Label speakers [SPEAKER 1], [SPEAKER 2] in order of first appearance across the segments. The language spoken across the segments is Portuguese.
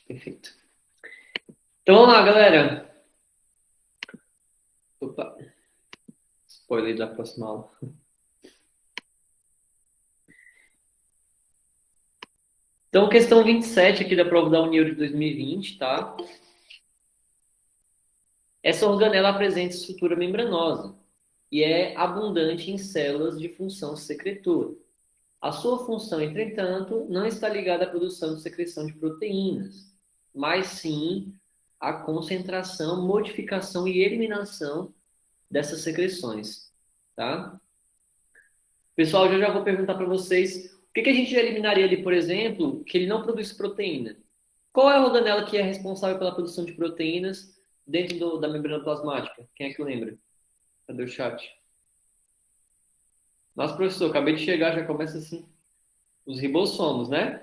[SPEAKER 1] Perfeito. Então vamos lá, galera. Opa. Spoiler da próxima aula. Então, questão 27 aqui da prova da Unil de 2020, tá? Essa organela apresenta estrutura membranosa e é abundante em células de função secretora. A sua função, entretanto, não está ligada à produção e secreção de proteínas, mas sim à concentração, modificação e eliminação dessas secreções, tá? Pessoal, eu já vou perguntar para vocês o que a gente eliminaria ali, por exemplo, que ele não produz proteína. Qual é a organela que é responsável pela produção de proteínas dentro da membrana plasmática? Quem é que lembra? Cadê o chat? Nossa, professor, acabei de chegar, já começa assim. Os ribossomos, né?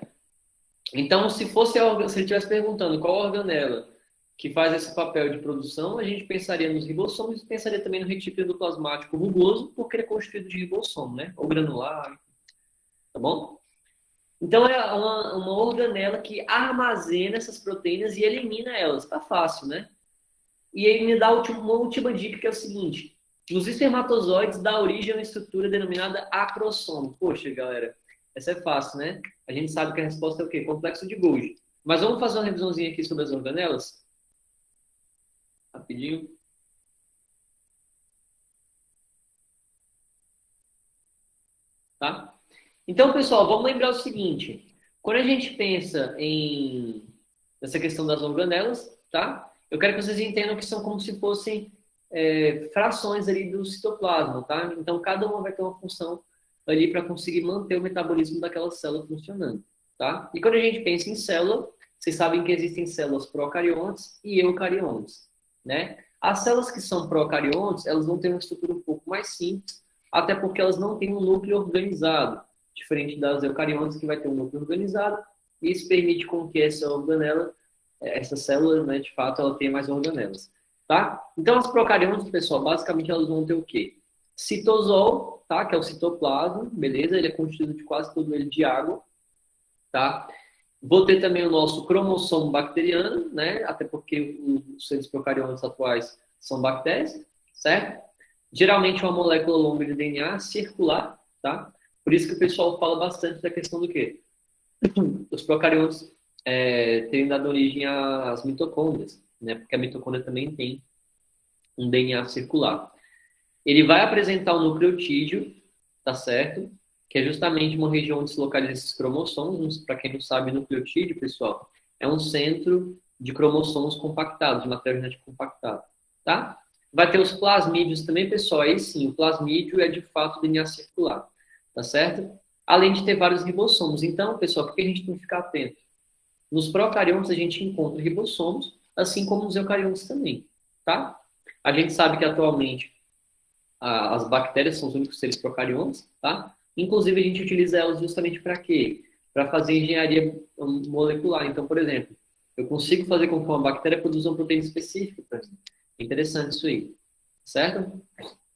[SPEAKER 1] Então, se ele estivesse perguntando qual organela que faz esse papel de produção, a gente pensaria nos ribossomos e pensaria também no retículo endoplasmático rugoso, porque ele é constituído de ribossomo, né? Ou granular, tá bom? Então, é uma organela que armazena essas proteínas e elimina elas. Tá fácil, né? E ele me dá uma última dica, que é o seguinte. Nos espermatozoides dá origem a uma estrutura denominada acrossomo. Poxa, galera, essa é fácil, né? A gente sabe que a resposta é o quê? Complexo de Golgi. Mas vamos fazer uma revisãozinha aqui sobre as organelas? Rapidinho. Tá? Então, pessoal, vamos lembrar o seguinte. Quando a gente pensa nessa questão das organelas, tá? Eu quero que vocês entendam que são como se fossem frações ali do citoplasma, tá? Então, cada uma vai ter uma função ali para conseguir manter o metabolismo daquela célula funcionando, tá? E quando a gente pensa em célula, vocês sabem que existem células procariontes e eucariontes, né? As células que são procariontes, elas vão ter uma estrutura um pouco mais simples, até porque elas não têm um núcleo organizado, diferente das eucariontes, que vai ter um núcleo organizado, e isso permite com que essa organela, essa célula, né, de fato, ela tenha mais organelas, tá? Então, as procariontes, pessoal, basicamente elas vão ter o quê? Citosol, tá? Que é o citoplasma, beleza? Ele é constituído de quase todo ele de água, tá? Vou ter também o nosso cromossomo bacteriano, né? Até porque os seres procariontes atuais são bactérias, certo? Geralmente uma molécula longa de DNA circular, tá? Por isso que o pessoal fala bastante da questão do quê? Os procariontes terem dado origem às mitocôndrias, né? Porque a mitocôndria também tem um DNA circular. Ele vai apresentar um nucleotídeo, tá certo? Que é justamente uma região onde se localizam esses cromossomos. Para quem não sabe, nucleotídeo, pessoal, é um centro de cromossomos compactados, de material genético compactado, tá? Vai ter os plasmídios também, pessoal. Aí sim, o plasmídio é de fato DNA circular, tá certo? Além de ter vários ribossomos. Então, pessoal, o que a gente tem que ficar atento? Nos procariontes a gente encontra ribossomos, assim como nos eucariontes também, tá? A gente sabe que atualmente as bactérias são os únicos seres procariontes, tá? Inclusive, a gente utiliza elas justamente para quê? Para fazer engenharia molecular. Então, por exemplo, eu consigo fazer com que uma bactéria produza uma proteína específica, por exemplo. É interessante isso aí, certo?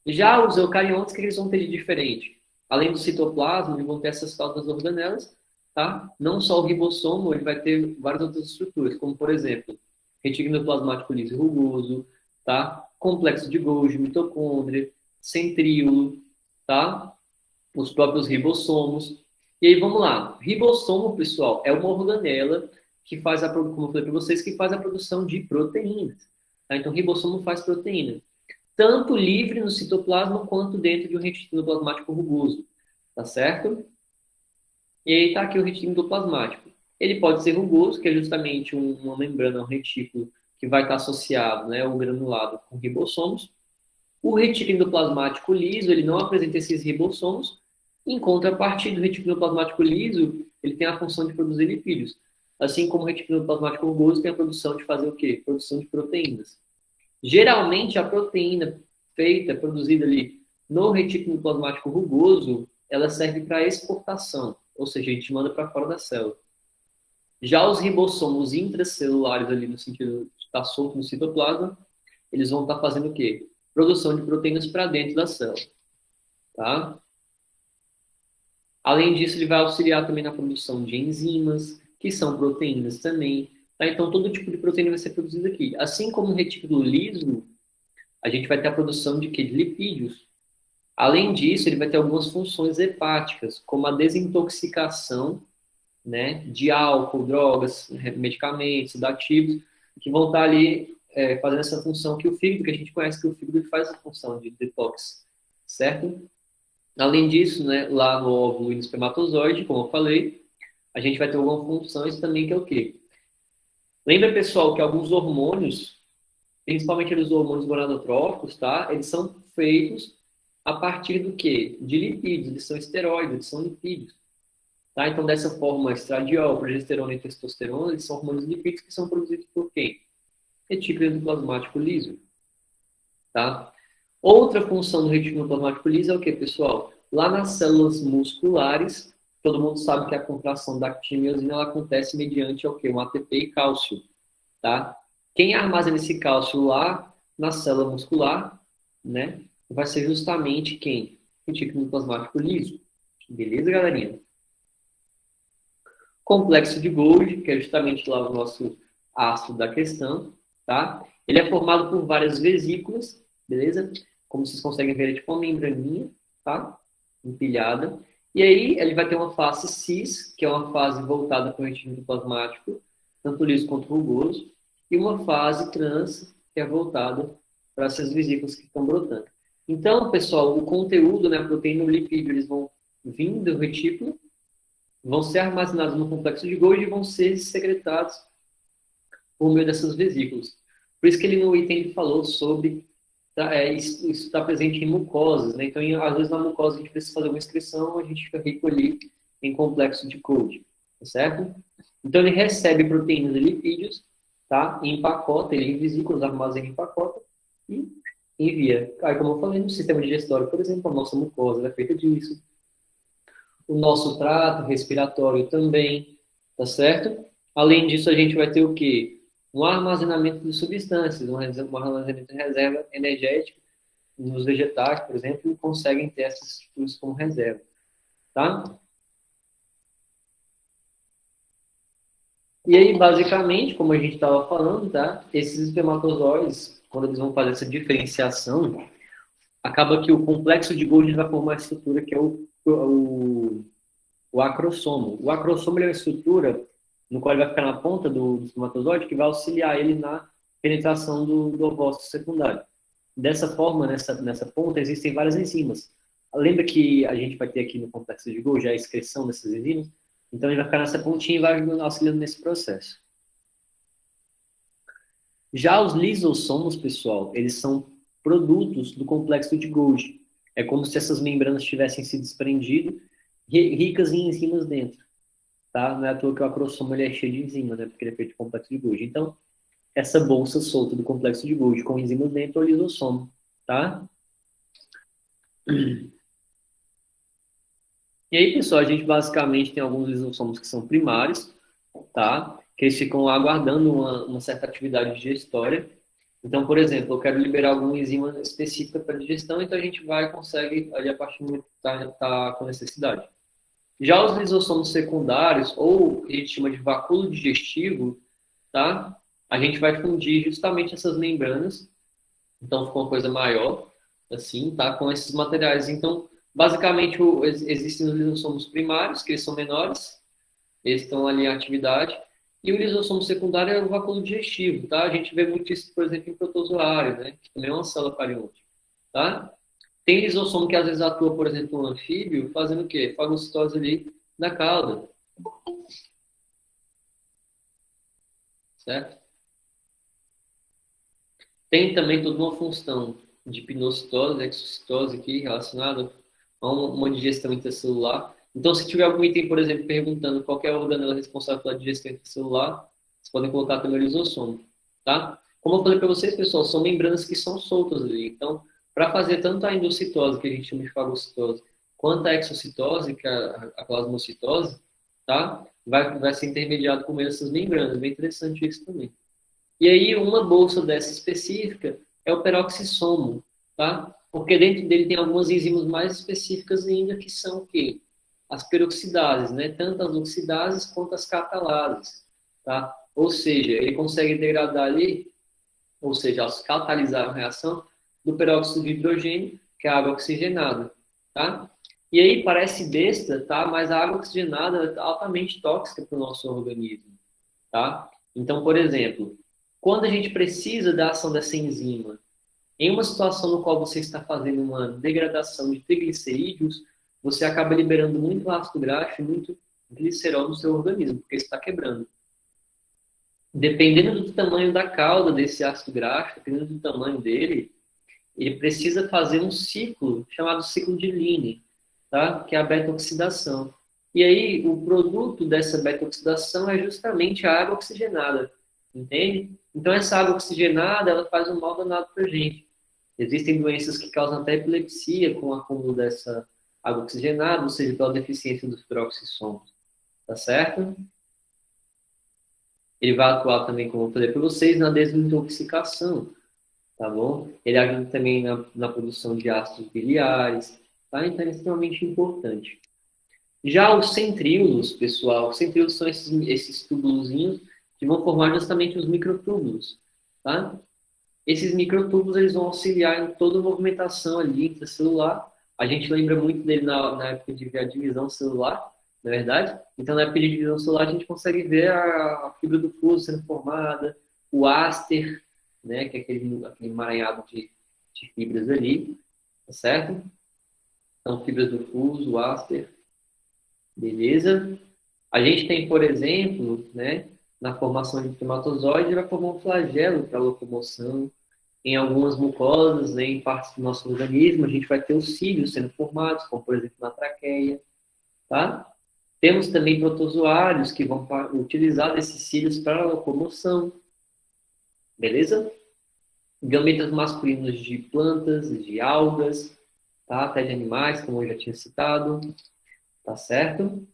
[SPEAKER 1] Já os eucariontes, o que eles vão ter de diferente? Além do citoplasma, eles vão ter essas tal das organelas, tá? Não só o ribossomo, ele vai ter várias outras estruturas, como, por exemplo, retículo endoplasmático liso e rugoso, tá? Complexo de Golgi, mitocôndria, centríolo, tá? Os próprios ribossomos. E aí, vamos lá. Ribossomo, pessoal, é uma organela que faz como eu falei para vocês, que faz a produção de proteínas. Tá? Então, ribossomo faz proteína. Tanto livre no citoplasma, quanto dentro de um retículo endoplasmático rugoso. Tá certo? E aí tá aqui o retículo endoplasmático. Ele pode ser rugoso, que é justamente uma membrana, um retículo que vai estar associado, né, ou granulado com ribossomos. O retículo endoplasmático liso, ele não apresenta esses ribossomos. Em contrapartida, o retículo endoplasmático liso, ele tem a função de produzir lipídios. Assim como o retículo endoplasmático rugoso tem a produção de fazer o quê? Produção de proteínas. Geralmente, a proteína produzida ali no retículo endoplasmático rugoso, ela serve para exportação, ou seja, a gente manda para fora da célula. Já os ribossomos intracelulares ali no sentido de estar solto no citoplasma, eles vão estar fazendo o quê? Produção de proteínas para dentro da célula, tá? Além disso, ele vai auxiliar também na produção de enzimas, que são proteínas também. Tá? Então, todo tipo de proteína vai ser produzido aqui. Assim como no retículo liso, a gente vai ter a produção de quê? De lipídios. Além disso, ele vai ter algumas funções hepáticas, como a desintoxicação, né, de álcool, drogas, medicamentos, sedativos, que vão estar ali fazendo essa função que o fígado, que a gente conhece que o fígado faz a função de detox, certo? Além disso, né, lá no óvulo e no espermatozoide, como eu falei, a gente vai ter algumas funções também que é o quê? Lembra, pessoal, que alguns hormônios, principalmente os hormônios gonadotróficos, tá? Eles são feitos a partir do quê? De lipídios, eles são esteroides, eles são lipídios. Tá? Então, dessa forma, estradiol, progesterona e testosterona, eles são hormônios lipídicos que são produzidos por quem? Retículo endoplasmático liso. Tá? Outra função do retículo endoplasmático liso é o quê, pessoal? Lá nas células musculares, todo mundo sabe que a contração da actina-miosina ela acontece mediante o quê? Um ATP e cálcio. Tá? Quem armazena esse cálcio lá na célula muscular, né, vai ser justamente quem? Retículo endoplasmático liso. Beleza, galerinha? Complexo de Golgi, que é justamente lá o nosso ácido da questão, tá? Ele é formado por várias vesículas, beleza? Como vocês conseguem ver, é tipo uma membraninha, tá? Empilhada. E aí, ele vai ter uma face cis, que é uma fase voltada para o retículo plasmático, tanto liso quanto rugoso, e uma fase trans, que é voltada para essas vesículas que estão brotando. Então, pessoal, o conteúdo, né, a proteína e o lipídio, eles vão vir do retículo, vão ser armazenados no complexo de Golgi e vão ser secretados por meio dessas vesículas. Por isso que ele no item ele falou sobre isso está presente em mucosas, né? Então, às vezes na mucosa a gente precisa fazer uma excreção, a gente fica rico ali em complexo de Golgi, tá certo? Então, ele recebe proteínas e lipídios, tá? Em empacota, ele em vesículas, armazena em empacota e envia. Aí, como eu falei, no sistema digestório, por exemplo, a nossa mucosa é feita disso. O nosso trato respiratório também, tá certo? Além disso, a gente vai ter o quê? Um armazenamento de substâncias, um armazenamento de reserva energética. Nos vegetais, por exemplo, conseguem ter essas estruturas como reserva, tá? E aí, basicamente, como a gente estava falando, tá? Esses espermatozoides, quando eles vão fazer essa diferenciação, acaba que o complexo de Golgi vai formar a estrutura que é o acrossomo. O acrossomo é uma estrutura no qual ele vai ficar na ponta do espermatozoide que vai auxiliar ele na penetração do ovócito secundário. Dessa forma, nessa ponta, existem várias enzimas. Lembra que a gente vai ter aqui no complexo de Golgi a excreção dessas enzimas? Então, ele vai ficar nessa pontinha e vai auxiliando nesse processo. Já os lisossomos, pessoal, eles são produtos do complexo de Golgi. É como se essas membranas tivessem se desprendido, ricas em enzimas dentro. Tá? Não é à toa que o acrossomo ele é cheio de enzima, né? Porque ele é feito de complexo de Golgi. Então, essa bolsa solta do complexo de Golgi com enzimas dentro é o lisossomo, tá? E aí, pessoal, a gente basicamente tem alguns lisossomos que são primários, tá? Que eles ficam aguardando uma certa atividade digestória. Então, por exemplo, eu quero liberar alguma enzima específica para digestão, então a gente vai e consegue ali a partir do momento que tá com necessidade. Já os lisossomos secundários, ou a gente chama de vacúolo digestivo, tá? A gente vai fundir justamente essas membranas, então fica uma coisa maior, assim, tá? Com esses materiais. Então, basicamente, existem os lisossomos primários, que eles são menores, eles estão ali em atividade, e o lisossomo secundário é o vacúolo digestivo, tá? A gente vê muito isso, por exemplo, em protozoário, né? Que também é uma célula cariôtica, tá? Tem lisossomo que às vezes atua, por exemplo, um anfíbio, fazendo o quê? Fagocitose ali da cauda. Certo? Tem também toda uma função de pinocitose, exocitose aqui relacionada a uma digestão intracelular. Então, se tiver algum item, por exemplo, perguntando qual é a organela responsável pela digestão intracelular, vocês podem colocar também o lisossomo, tá? Como eu falei para vocês, pessoal, são membranas que são soltas ali. Então, para fazer tanto a endocitose, que a gente chama de fagocitose, quanto a exocitose, que é a plasmocitose, tá? Vai ser intermediado por meio dessas membranas. Bem interessante isso também. E aí, uma bolsa dessa específica é o peroxissomo, tá? Porque dentro dele tem algumas enzimas mais específicas ainda, que são o quê? As peroxidases, né? Tanto as oxidases quanto as catalases, tá? Ou seja, ele consegue degradar ali, ou seja, catalisar a reação do peróxido de hidrogênio, que é a água oxigenada, tá? E aí parece besta, tá? Mas a água oxigenada é altamente tóxica para o nosso organismo, tá? Então, por exemplo, quando a gente precisa da ação dessa enzima, em uma situação no qual você está fazendo uma degradação de triglicerídeos, você acaba liberando muito ácido graxo e muito glicerol no seu organismo, porque está quebrando. Dependendo do tamanho da cauda desse ácido graxo, dependendo do tamanho dele, ele precisa fazer um ciclo chamado ciclo de Line, tá? Que é a beta-oxidação. E aí, o produto dessa beta-oxidação é justamente a água oxigenada, entende? Então, essa água oxigenada, ela faz um mal danado para a gente. Existem doenças que causam até epilepsia com o acúmulo dessa água oxigenada, ou seja, pela deficiência dos peroxissomos, tá certo? Ele vai atuar também, como eu falei para vocês, na desintoxicação, tá bom? Ele ajuda também na produção de ácidos biliares, tá? Então, é extremamente importante. Já os centríolos, pessoal, os centríolos são esses túbulozinhos que vão formar justamente os microtúbulos, tá? Esses microtúbulos, eles vão auxiliar em toda a movimentação ali intracelular. A gente lembra muito dele na época de ver a divisão celular, na verdade. Então, na época de divisão celular, a gente consegue ver a fibra do fuso sendo formada, o áster, né, que é aquele emaranhado de fibras ali, tá certo? Então, fibras do fuso, o áster, beleza? A gente tem, por exemplo, né, na formação de espermatozoide, vai formar um flagelo para locomoção. Em algumas mucosas, né, em partes do nosso organismo, a gente vai ter os cílios sendo formados, como por exemplo na traqueia, tá? Temos também protozoários que vão utilizar esses cílios para a locomoção, beleza? Gametas masculinos de plantas, de algas, tá? Até de animais, como eu já tinha citado, tá certo?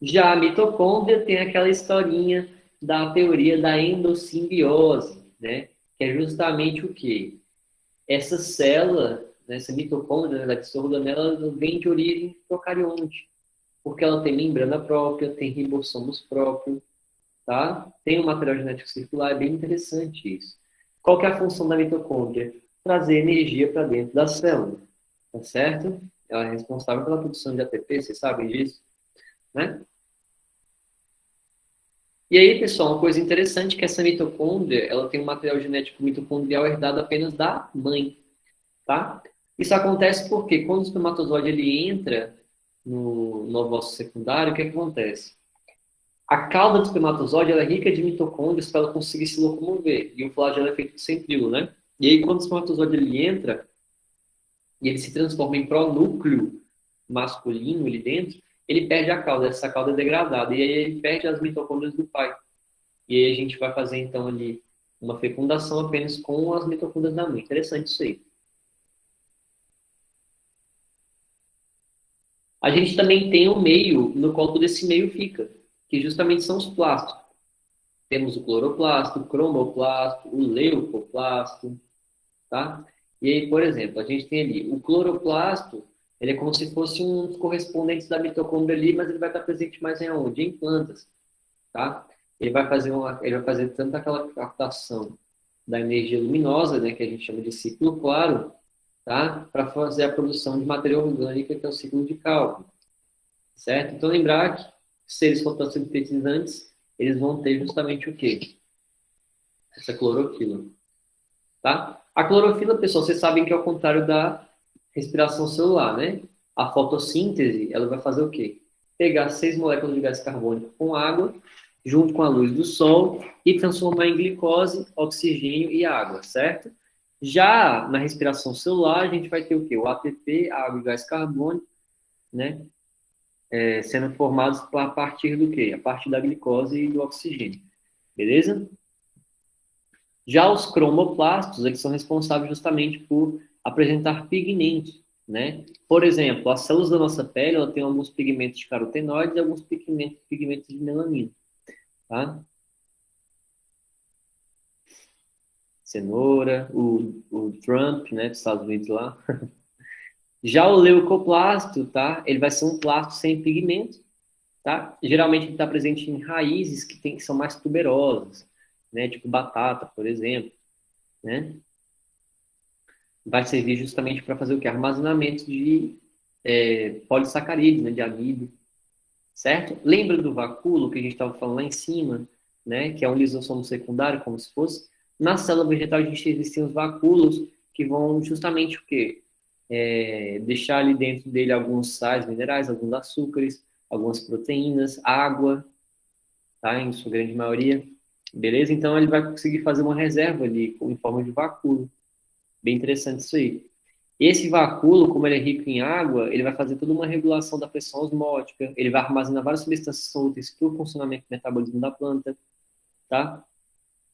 [SPEAKER 1] Já a mitocôndria tem aquela historinha da teoria da endossimbiose, né? Que é justamente o quê? Essa célula, né, essa mitocôndria, na verdade, essa organela, vem de origem procarionte, porque ela tem membrana própria, tem ribossomos próprios, tá? Tem um material genético circular, é bem interessante isso. Qual que é a função da mitocôndria? Trazer energia para dentro da célula, tá certo? Ela é responsável pela produção de ATP, vocês sabem disso, né? E aí, pessoal, uma coisa interessante é que essa mitocôndria, ela tem um material genético mitocondrial herdado apenas da mãe, tá? Isso acontece porque quando o espermatozoide ele entra no ovócito secundário, o que acontece? A cauda do espermatozoide ela é rica de mitocôndrias para ela conseguir se locomover, e o flagelo é feito de centríolo, né? E aí, quando o espermatozoide ele entra e ele se transforma em pronúcleo masculino ali dentro, ele perde a cauda, essa cauda é degradada, e aí ele perde as mitocôndrias do pai. E aí a gente vai fazer, então, ali uma fecundação apenas com as mitocôndrias da mãe. Interessante isso aí. A gente também tem um meio no qual todo esse meio fica, que justamente são os plastos. Temos o cloroplasto, o cromoplasto, o leucoplasto, tá? E aí, por exemplo, a gente tem ali o cloroplasto, ele é como se fosse um dos correspondentes da mitocôndria ali, mas ele vai estar presente mais em onde? Em plantas, tá? Ele vai fazer tanto aquela captação da energia luminosa, né, que a gente chama de ciclo claro, tá? Para fazer a produção de matéria orgânica, que é o ciclo de Calvin, certo? Então, lembrar que seres fotossintetizantes, eles vão ter justamente o quê? Essa clorofila, tá? A clorofila, pessoal, vocês sabem que é o contrário da respiração celular, né? A fotossíntese, ela vai fazer o quê? Pegar 6 moléculas de gás carbônico com água, junto com a luz do sol, e transformar em glicose, oxigênio e água, certo? Já na respiração celular, a gente vai ter o quê? O ATP, água e gás carbônico, né? Sendo formados a partir do quê? A partir da glicose e do oxigênio. Beleza? Já os cromoplastos, eles são responsáveis justamente por apresentar pigmentos, né? Por exemplo, as células da nossa pele, ela tem alguns pigmentos de carotenoides e alguns pigmentos de melanina, tá? Cenoura, o Trump, né, dos Estados Unidos lá. Já o leucoplasto, tá? Ele vai ser um plasto sem pigmento, tá? Geralmente ele está presente em raízes que são mais tuberosas, né? Tipo batata, por exemplo, né? Vai servir justamente para fazer o quê? Armazenamento de polissacarídeos, né? De amido, certo? Lembra do vacúolo que a gente estava falando lá em cima, né? Que é um lisossomo secundário, como se fosse. Na célula vegetal a gente existem os vacúolos que vão justamente o quê? Deixar ali dentro dele alguns sais minerais, alguns açúcares, algumas proteínas, água, tá? Em sua grande maioria. Beleza? Então ele vai conseguir fazer uma reserva ali em forma de vacúolo. Bem interessante isso aí. Esse vacúolo, como ele é rico em água, ele vai fazer toda uma regulação da pressão osmótica, ele vai armazenar várias substâncias soltas para o funcionamento e metabolismo da planta, tá?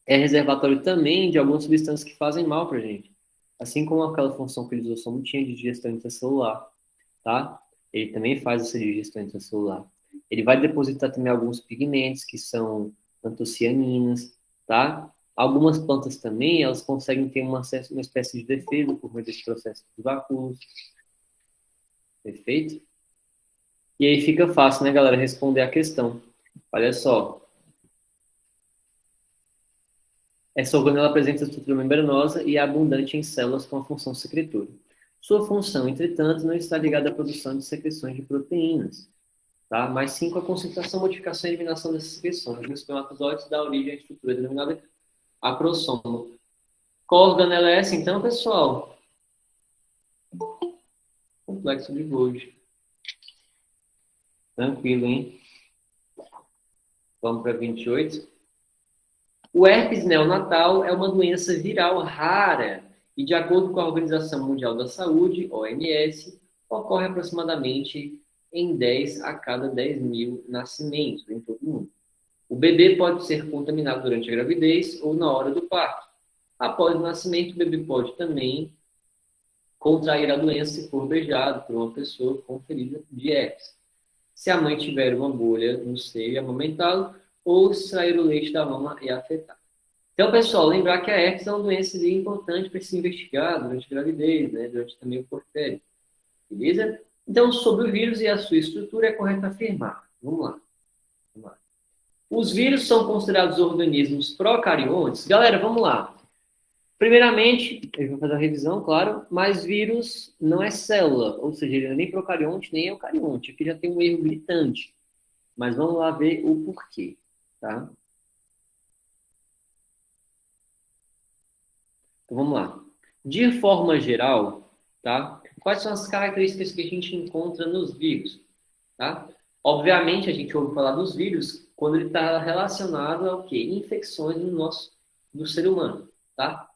[SPEAKER 1] É reservatório também de algumas substâncias que fazem mal para a gente. Assim como aquela função que o lisossomo tinha de digestão intracelular, tá? Ele também faz essa digestão intracelular. Ele vai depositar também alguns pigmentos, que são antocianinas, tá? Algumas plantas também, elas conseguem ter uma espécie de defesa por meio desse processo de vacúolos. Perfeito? E aí fica fácil, né, galera, responder a questão. Olha só. Essa organela apresenta estrutura membranosa e é abundante em células com a função secretora. Sua função, entretanto, não está ligada à produção de secreções de proteínas, tá? Mas sim com a concentração, modificação e eliminação dessas secreções. Nos espermatozoides dá origem à estrutura denominada acrosoma. Qual organela é essa, então, pessoal? Complexo de Golgi. Tranquilo, hein? Vamos para 28. O herpes neonatal é uma doença viral rara e, de acordo com a Organização Mundial da Saúde, OMS, ocorre aproximadamente em 10 a cada 10 mil nascimentos em todo o mundo. O bebê pode ser contaminado durante a gravidez ou na hora do parto. Após o nascimento, o bebê pode também contrair a doença se for beijado por uma pessoa com ferida de herpes. Se a mãe tiver uma bolha no seio e amamentá-lo, ou extrair o leite da mama e afetar. Então, pessoal, lembrar que a herpes é uma doença importante para se investigar durante a gravidez, né? Durante também o porpério. Beleza? Então, sobre o vírus e a sua estrutura, é correto afirmar. Vamos lá. Vamos lá. Os vírus são considerados organismos procariontes? Galera, vamos lá. Primeiramente, eu vou fazer a revisão, claro, mas vírus não é célula, ou seja, ele não é nem procarionte nem eucarionte. Aqui já tem um erro gritante. Mas vamos lá ver o porquê, tá? Então, vamos lá. De forma geral, tá? Quais são as características que a gente encontra nos vírus, tá? Obviamente, a gente ouve falar dos vírus quando ele está relacionado ao quê? Infecções no ser humano, tá?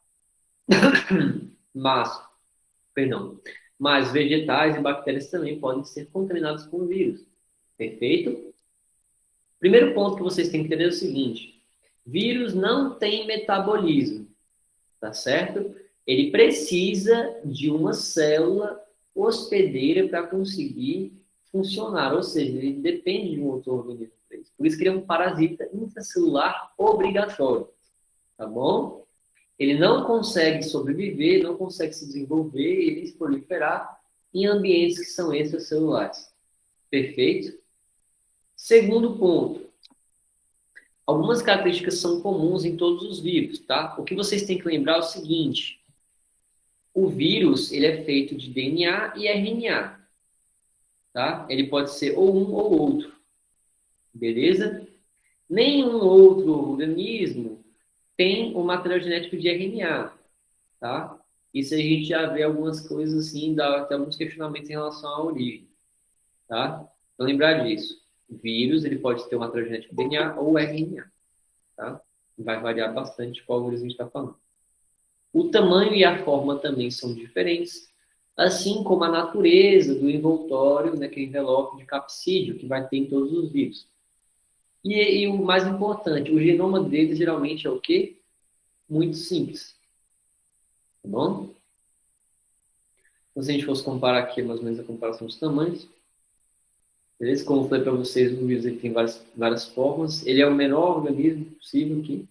[SPEAKER 1] Mas, perdão, mas vegetais e bactérias também podem ser contaminados com vírus. Perfeito? Primeiro ponto que vocês têm que entender é o seguinte: vírus não tem metabolismo, tá certo? Ele precisa de uma célula hospedeira para conseguir funcionar, ou seja, ele depende de um outro organismo para isso. Por isso que ele é um parasita intracelular obrigatório, tá bom? Ele não consegue sobreviver, não consegue se desenvolver e se proliferar em ambientes que são extracelulares. Perfeito? Segundo ponto, algumas características são comuns em todos os vírus, tá? O que vocês têm que lembrar é o seguinte: o vírus, ele é feito de DNA e RNA, tá? Ele pode ser ou um ou outro, beleza? Nenhum outro organismo tem o material genético de RNA, tá? Isso a gente já vê algumas coisas assim, dá até alguns questionamentos em relação à origem, tá? Então lembrar disso. O vírus, ele pode ter o material genético de DNA ou RNA, tá? Vai variar bastante qual vírus a gente está falando. O tamanho e a forma também são diferentes, assim como a natureza do envoltório, né, que é envelope de capsídeo, que vai ter em todos os vírus. E o mais importante, o genoma deles geralmente é o quê? Muito simples. Tá bom? Então, se a gente fosse comparar aqui, mais ou menos, a comparação dos tamanhos, beleza? Como eu falei para vocês, o vírus ele tem várias formas. Ele é o menor organismo possível aqui,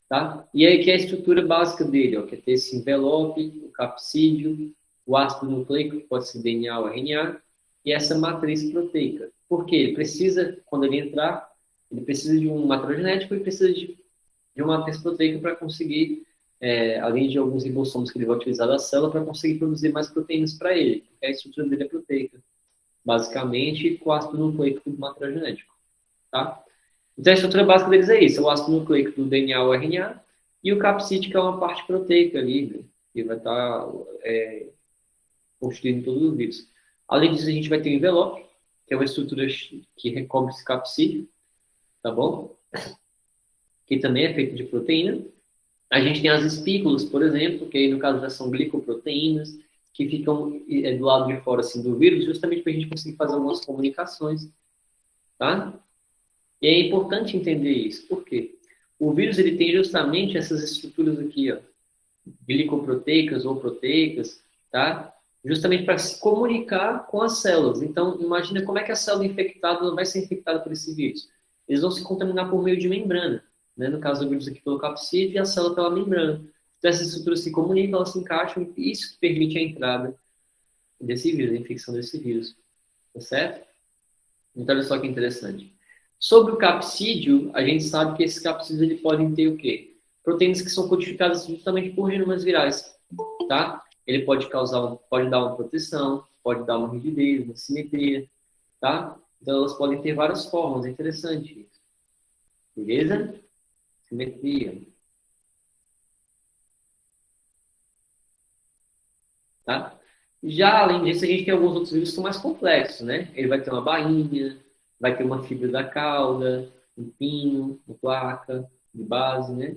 [SPEAKER 1] tá? E aí que é a estrutura básica dele, ó, que é ter esse envelope, o capsídeo, o ácido nucleico, que pode ser DNA ou RNA, e essa matriz proteica. Por quê? Ele precisa, quando ele entrar, ele precisa de um material genético e precisa de uma matriz proteica para conseguir, além de alguns ribossomos que ele vai utilizar da célula, para conseguir produzir mais proteínas para ele, porque a estrutura dele é proteica, basicamente, com o ácido nucleico do material genético, tá? Então, a estrutura básica deles é isso, é o ácido nucleico do DNA ou RNA, e o capsídeo, que é uma parte proteica ali, né, que vai estar constituindo todo o vírus. Além disso, a gente vai ter o envelope, que é uma estrutura que recobre esse capsídeo, tá bom? Que também é feito de proteína. A gente tem as espículas, por exemplo, que aí no caso já são glicoproteínas, que ficam do lado de fora assim, do vírus, justamente para a gente conseguir fazer algumas comunicações, tá? E é importante entender isso. Por quê? O vírus ele tem justamente essas estruturas aqui, ó, glicoproteicas ou proteicas, tá? Justamente para se comunicar com as células. Então, imagina como é que a célula infectada vai ser infectada por esse vírus. Eles vão se contaminar por meio de membrana, né? No caso do vírus aqui pelo capsídeo e a célula pela membrana. Então, essas estruturas se comunicam, elas se encaixam e isso permite a entrada desse vírus, a infecção desse vírus. Tá certo? Então, olha só que interessante. Sobre o capsídeo, a gente sabe que esses capsídeos ele podem ter o quê? Proteínas que são codificadas justamente por genomas virais, tá? Ele pode pode dar uma proteção, pode dar uma rigidez, uma simetria, tá? Então elas podem ter várias formas, é interessante isso. Beleza? Simetria, tá? Já além disso, a gente tem alguns outros vírus que são mais complexos, né? Ele vai ter uma bainha, vai ter uma fibra da cauda, um pino, uma placa de base, né?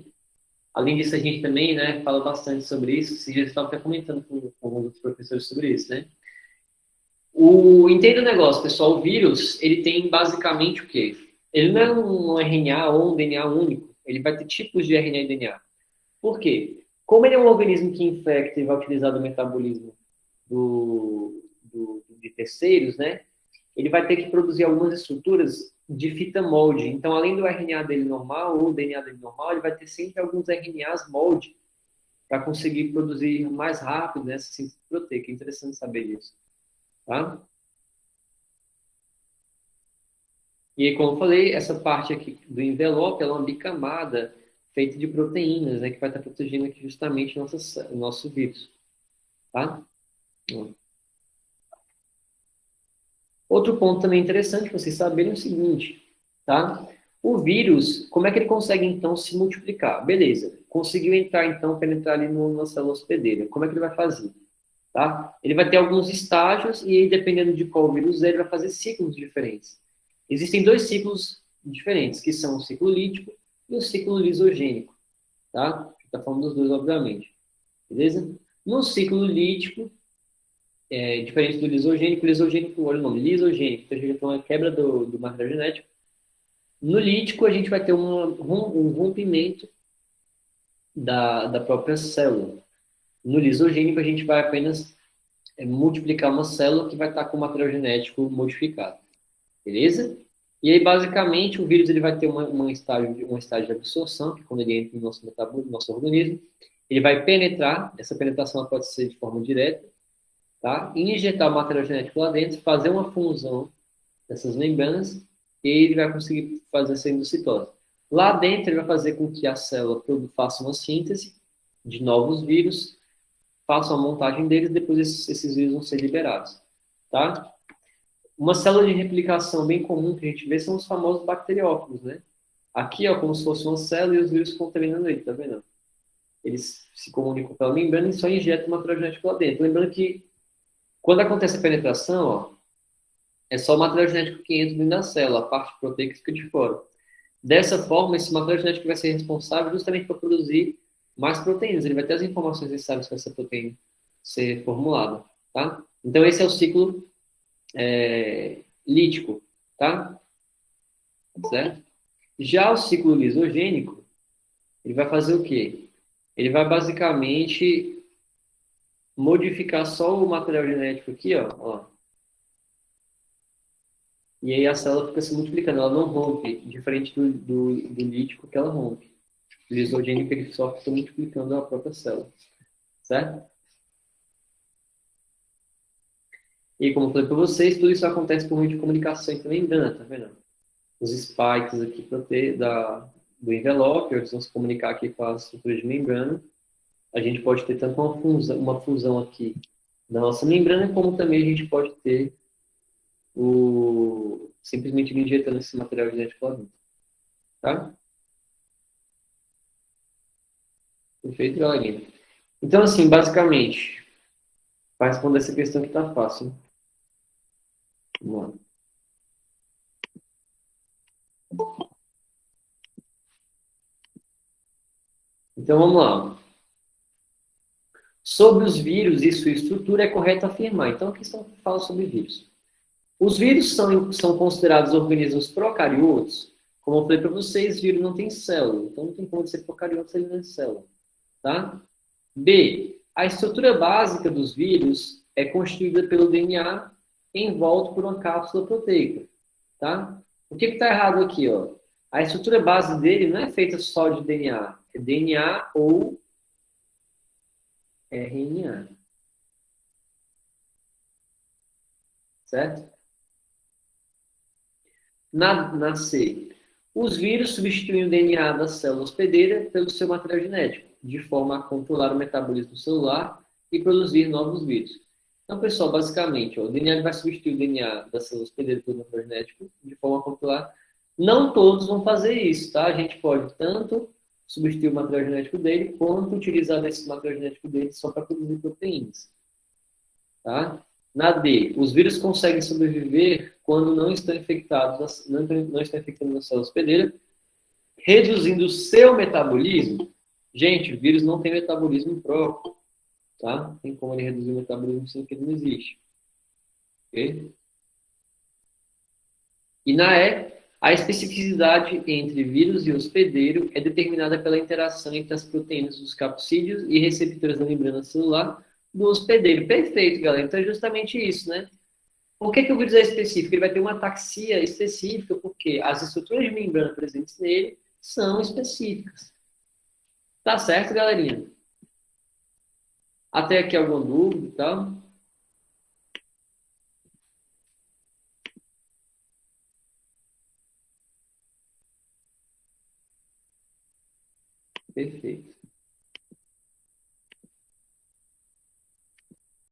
[SPEAKER 1] Além disso, a gente também, né, fala bastante sobre isso. Vocês já estavam até comentando com alguns outros professores sobre isso, né? Entenda o negócio, pessoal. O vírus, ele tem basicamente o quê? Ele não é um RNA ou um DNA único. Ele vai ter tipos de RNA e DNA. Por quê? Como ele é um organismo que infecta e vai utilizar do metabolismo de terceiros, né? Ele vai ter que produzir algumas estruturas de fita molde. Então, além do RNA dele normal ou DNA dele normal, ele vai ter sempre alguns RNAs molde para conseguir produzir mais rápido essa síntese proteica. É interessante saber disso, tá? E aí, como eu falei, essa parte aqui do envelope, ela é uma bicamada feita de proteínas, né, que vai estar protegendo aqui justamente o nosso vírus, tá? Outro ponto também interessante vocês saberem é o seguinte, tá? O vírus, como é que ele consegue, então, se multiplicar? Beleza, conseguiu entrar, então, penetrar ali na célula hospedeira. Como é que ele vai fazer? Tá? Ele vai ter alguns estágios e aí, dependendo de qual vírus é, ele vai fazer ciclos diferentes. Existem dois ciclos diferentes, que são o ciclo lítico e o ciclo lisogênico, tá? Está falando dos dois, obviamente. Beleza? No ciclo lítico, diferente do lisogênico, olha o nome, lisogênico, então a gente tem uma quebra do material genético. No lítico, a gente vai ter um rompimento da própria célula. No lisogênico, a gente vai apenas multiplicar uma célula que vai estar com o material genético modificado. Beleza? E aí, basicamente, o vírus ele vai ter um estágio de absorção, que é quando ele entra no nosso metabolismo, no nosso organismo, ele vai penetrar, essa penetração pode ser de forma direta, tá? E injetar o material genético lá dentro, fazer uma fusão dessas membranas, e ele vai conseguir fazer essa endocitose. Lá dentro, ele vai fazer com que a célula faça uma síntese de novos vírus, faça a montagem deles, depois esses vírus vão ser liberados, tá? Uma célula de replicação bem comum que a gente vê são os famosos bacteriófagos, né? Aqui, ó, como se fosse uma célula e os vírus contaminando ele, tá vendo? Eles se comunicam pela membrana e só injetam o material genético lá dentro. Lembrando que quando acontece a penetração, ó, é só o material genético que entra dentro da célula, a parte proteica fica de fora. Dessa forma, esse material genético vai ser responsável justamente por produzir mais proteínas. Ele vai ter as informações necessárias para essa proteína ser formulada, tá? Então, esse é o ciclo lítico, tá? Certo? Já o ciclo lisogênico, ele vai fazer o quê? Ele vai basicamente modificar só o material genético aqui, ó. E aí a célula fica se multiplicando, ela não rompe, diferente do lítico que ela rompe. O lisogênico ele só fica multiplicando a própria célula, certo? E como eu falei para vocês, tudo isso acontece por meio de comunicação entre membrana, tá vendo? Os spikes aqui do envelope, eles vão se comunicar aqui com as estruturas de membrana. A gente pode ter tanto uma fusão aqui da nossa membrana, como também a gente pode ter simplesmente injetando esse material genético lá dentro. Tá? Perfeito, galerinha? Então, assim, basicamente, para responder essa questão que tá fácil. Hein? Vamos lá. Então, vamos lá. Sobre os vírus e sua estrutura, é correto afirmar. Então, a questão fala sobre vírus. Os vírus são considerados organismos procariotos. Como eu falei para vocês, vírus não tem célula. Então, não tem como ser procarioto se ele não é célula. Tá? B. A estrutura básica dos vírus é constituída pelo DNA envolto por uma cápsula proteica. Tá? O que está errado aqui? Ó? A estrutura base dele não é feita só de DNA. É DNA ou RNA. Certo? Na C. Os vírus substituem o DNA da célula hospedeira pelo seu material genético, de forma a controlar o metabolismo celular e produzir novos vírus. Então, pessoal, basicamente, ó, o DNA vai substituir o DNA da célula hospedeira pelo material genético, de forma a controlar. Não todos vão fazer isso, tá? A gente pode tanto substituir o material genético dele, quanto utilizar esse material genético dele só para produzir proteínas. Tá? Na D, os vírus conseguem sobreviver quando não estão infectados, não estão infectando as células hospedeiras, reduzindo o seu metabolismo. Gente, o vírus não tem metabolismo próprio, tá? Tem como ele reduzir o metabolismo sendo que ele não existe. Ok? E na E, a especificidade entre vírus e hospedeiro é determinada pela interação entre as proteínas dos capsídeos e receptores da membrana celular do hospedeiro. Perfeito, galera. Então é justamente isso, né? Por que o vírus é específico? Ele vai ter uma ataxia específica, porque as estruturas de membrana presentes nele são específicas. Tá certo, galerinha? Até aqui alguma dúvida e tal? Perfeito.